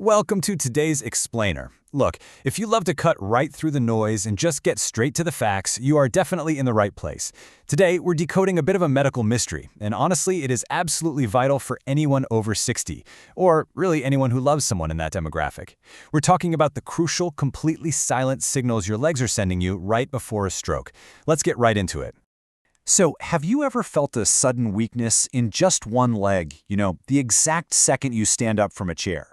Welcome to today's Explainer. Look, if you love to cut right through the noise and just get straight to the facts, you are definitely in the right place. Today, we're decoding a bit of a medical mystery, and honestly, it is absolutely vital for anyone over 60, or really anyone who loves someone in that demographic. We're talking about the crucial, completely silent signals your legs are sending you right before a stroke. Let's get right into it. So, have you ever felt a sudden weakness in just one leg, the exact second you stand up from a chair?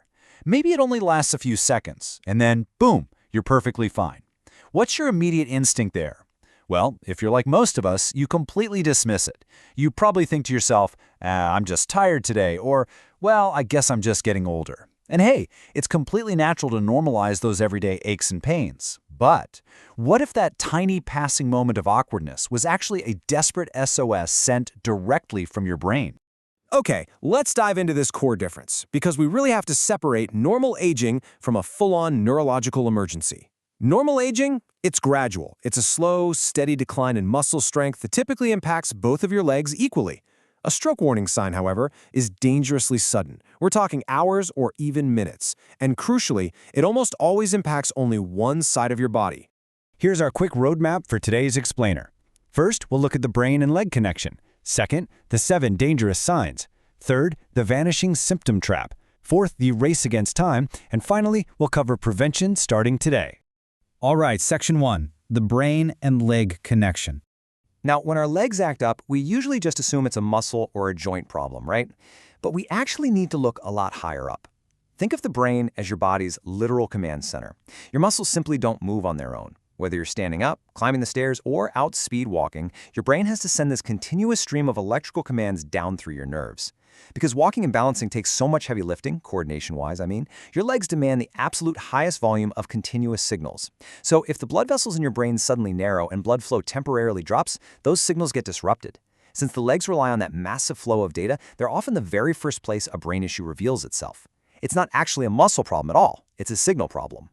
Maybe it only lasts a few seconds, and then, boom, you're perfectly fine. What's your immediate instinct there? Well, if you're like most of us, you completely dismiss it. You probably think to yourself, I'm just tired today, or, well, I guess I'm just getting older. And hey, it's completely natural to normalize those everyday aches and pains. But what if that tiny passing moment of awkwardness was actually a desperate SOS sent directly from your brain? Okay, let's dive into this core difference, because we really have to separate normal aging from a full-on neurological emergency. Normal aging, it's gradual. It's a slow, steady decline in muscle strength that typically impacts both of your legs equally. A stroke warning sign, however, is dangerously sudden. We're talking hours or even minutes. And crucially, it almost always impacts only one side of your body. Here's our quick roadmap for today's Explainer. First, we'll look at the brain and leg connection. Second, the 7 dangerous signs. Third, the vanishing symptom trap. Fourth, the race against time. And finally, we'll cover prevention starting today. All right, Section 1, the brain and leg connection. Now, when our legs act up, we usually just assume it's a muscle or a joint problem, right? But we actually need to look a lot higher up. Think of the brain as your body's literal command center. Your muscles simply don't move on their own. Whether you're standing up, climbing the stairs, or out speed walking, your brain has to send this continuous stream of electrical commands down through your nerves. Because walking and balancing takes so much heavy lifting, coordination-wise, your legs demand the absolute highest volume of continuous signals. So if the blood vessels in your brain suddenly narrow and blood flow temporarily drops, those signals get disrupted. Since the legs rely on that massive flow of data, they're often the very first place a brain issue reveals itself. It's not actually a muscle problem at all, it's a signal problem.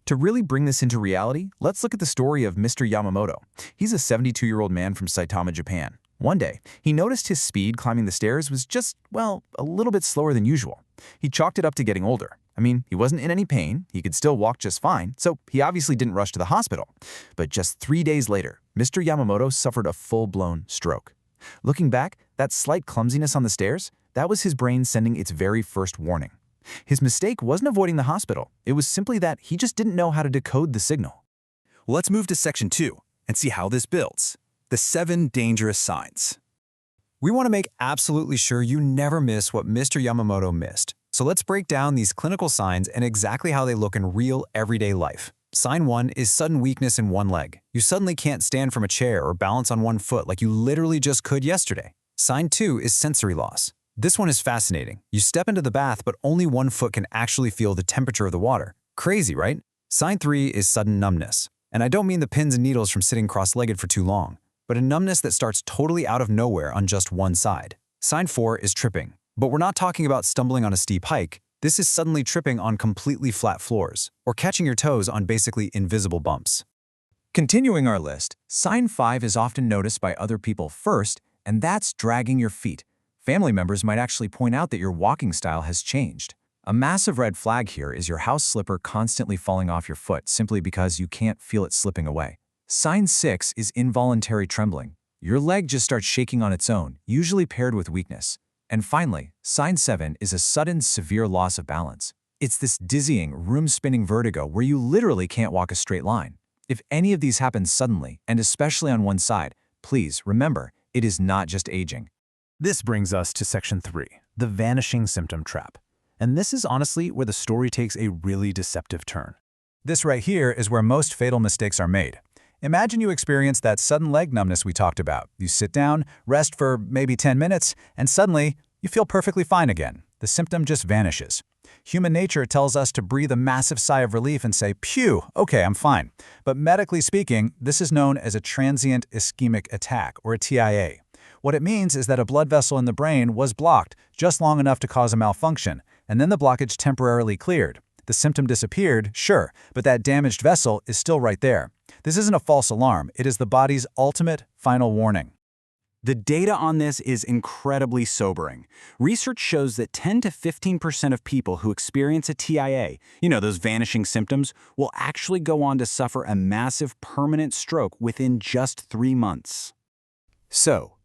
To really bring this into reality, let's look at the story of Mr. Yamamoto. He's a 72-year-old man from Saitama, Japan. One day, he noticed his speed climbing the stairs was just, well, a little bit slower than usual. He chalked it up to getting older. He wasn't in any pain, he could still walk just fine, so he obviously didn't rush to the hospital. But just 3 days later, Mr. Yamamoto suffered a full-blown stroke. Looking back, that slight clumsiness on the stairs, that was his brain sending its very first warning. His mistake wasn't avoiding the hospital. It was simply that he just didn't know how to decode the signal. Let's move to Section 2 and see how this builds. The 7 dangerous signs. We want to make absolutely sure you never miss what Mr. Yamamoto missed. So let's break down these clinical signs and exactly how they look in real, everyday life. Sign 1 is sudden weakness in one leg. You suddenly can't stand from a chair or balance on one foot like you literally just could yesterday. Sign 2 is sensory loss. This one is fascinating. You step into the bath, but only one foot can actually feel the temperature of the water. Crazy, right? Sign 3 is sudden numbness. And I don't mean the pins and needles from sitting cross-legged for too long, but a numbness that starts totally out of nowhere on just one side. Sign 4 is tripping. But we're not talking about stumbling on a steep hike. This is suddenly tripping on completely flat floors, or catching your toes on basically invisible bumps. Continuing our list, sign 5 is often noticed by other people first, and that's dragging your feet. Family members might actually point out that your walking style has changed. A massive red flag here is your house slipper constantly falling off your foot simply because you can't feel it slipping away. Sign 6 is involuntary trembling. Your leg just starts shaking on its own, usually paired with weakness. And finally, sign 7 is a sudden, severe loss of balance. It's this dizzying, room-spinning vertigo where you literally can't walk a straight line. If any of these happen suddenly, and especially on one side, please remember, it is not just aging. This brings us to Section 3, the vanishing symptom trap. And this is honestly where the story takes a really deceptive turn. This right here is where most fatal mistakes are made. Imagine you experience that sudden leg numbness we talked about. You sit down, rest for maybe 10 minutes, and suddenly you feel perfectly fine again. The symptom just vanishes. Human nature tells us to breathe a massive sigh of relief and say, "Phew, okay, I'm fine." But medically speaking, this is known as a transient ischemic attack, or a TIA. What it means is that a blood vessel in the brain was blocked just long enough to cause a malfunction, and then the blockage temporarily cleared. The symptom disappeared, sure, but that damaged vessel is still right there. This isn't a false alarm, it is the body's ultimate, final warning. The data on this is incredibly sobering. Research shows that 10 to 15% of people who experience a TIA, those vanishing symptoms, will actually go on to suffer a massive permanent stroke within just 3 months. So,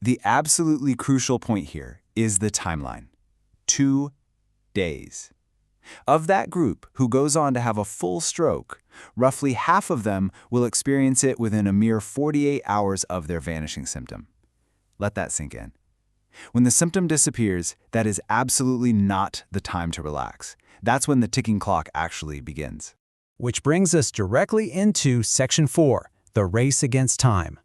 the absolutely crucial point here is the timeline. 2 days. Of that group who goes on to have a full stroke, roughly half of them will experience it within a mere 48 hours of their vanishing symptom. Let that sink in. When the symptom disappears, that is absolutely not the time to relax. That's when the ticking clock actually begins. Which brings us directly into Section 4, the race against time.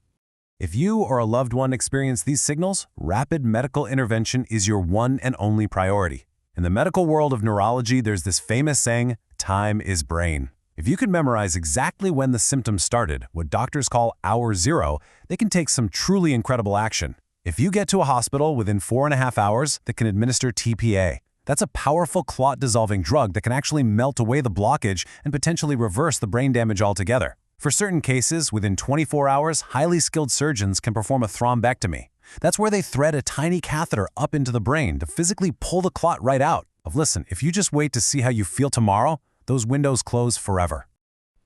If you or a loved one experience these signals, rapid medical intervention is your one and only priority. In the medical world of neurology, there's this famous saying, time is brain. If you can memorize exactly when the symptoms started, what doctors call hour zero, they can take some truly incredible action. If you get to a hospital within 4.5 hours that can administer TPA, that's a powerful clot-dissolving drug that can actually melt away the blockage and potentially reverse the brain damage altogether. For certain cases, within 24 hours, highly skilled surgeons can perform a thrombectomy. That's where they thread a tiny catheter up into the brain to physically pull the clot right out. Listen, if you just wait to see how you feel tomorrow, those windows close forever.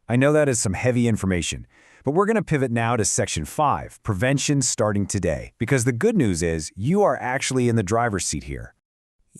I know that is some heavy information, but we're going to pivot now to Section 5, prevention starting today, because the good news is you are actually in the driver's seat here.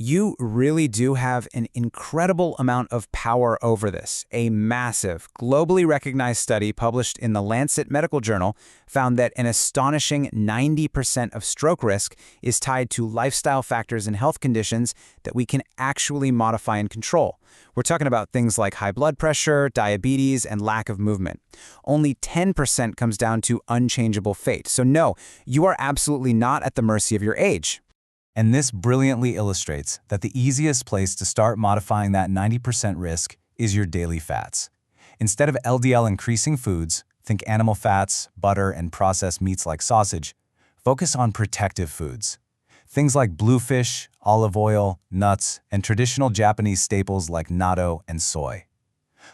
You really do have an incredible amount of power over this. A massive, globally recognized study published in the Lancet Medical Journal found that an astonishing 90% of stroke risk is tied to lifestyle factors and health conditions that we can actually modify and control. We're talking about things like high blood pressure, diabetes, and lack of movement. Only 10% comes down to unchangeable fate. So no, you are absolutely not at the mercy of your age. And this brilliantly illustrates that the easiest place to start modifying that 90% risk is your daily fats. Instead of LDL increasing foods, think animal fats, butter, and processed meats like sausage, focus on protective foods. Things like bluefish, olive oil, nuts, and traditional Japanese staples like natto and soy.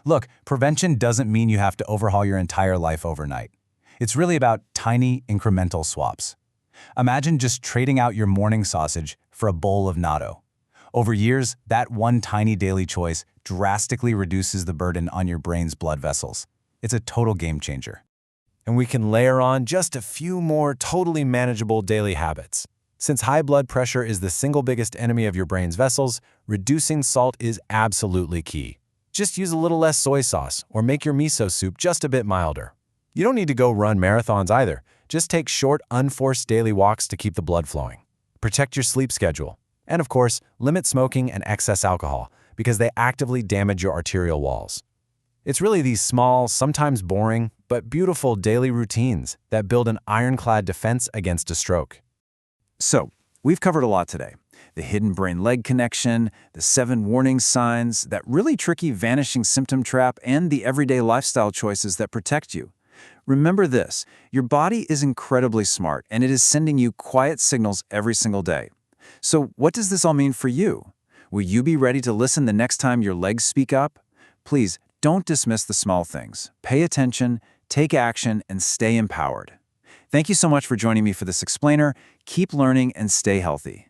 Look, prevention doesn't mean you have to overhaul your entire life overnight. It's really about tiny, incremental swaps. Imagine just trading out your morning sausage for a bowl of natto. Over years, that one tiny daily choice drastically reduces the burden on your brain's blood vessels. It's a total game changer. And we can layer on just a few more totally manageable daily habits. Since high blood pressure is the single biggest enemy of your brain's vessels, reducing salt is absolutely key. Just use a little less soy sauce or make your miso soup just a bit milder. You don't need to go run marathons either. Just take short, unforced daily walks to keep the blood flowing. Protect your sleep schedule. And of course, limit smoking and excess alcohol because they actively damage your arterial walls. It's really these small, sometimes boring, but beautiful daily routines that build an ironclad defense against a stroke. So, we've covered a lot today. The hidden brain-leg connection, the 7 warning signs, that really tricky vanishing symptom trap, and the everyday lifestyle choices that protect you. Remember this, your body is incredibly smart and it is sending you quiet signals every single day. So what does this all mean for you? Will you be ready to listen the next time your legs speak up? Please don't dismiss the small things. Pay attention, take action, and stay empowered. Thank you so much for joining me for this explainer. Keep learning and stay healthy.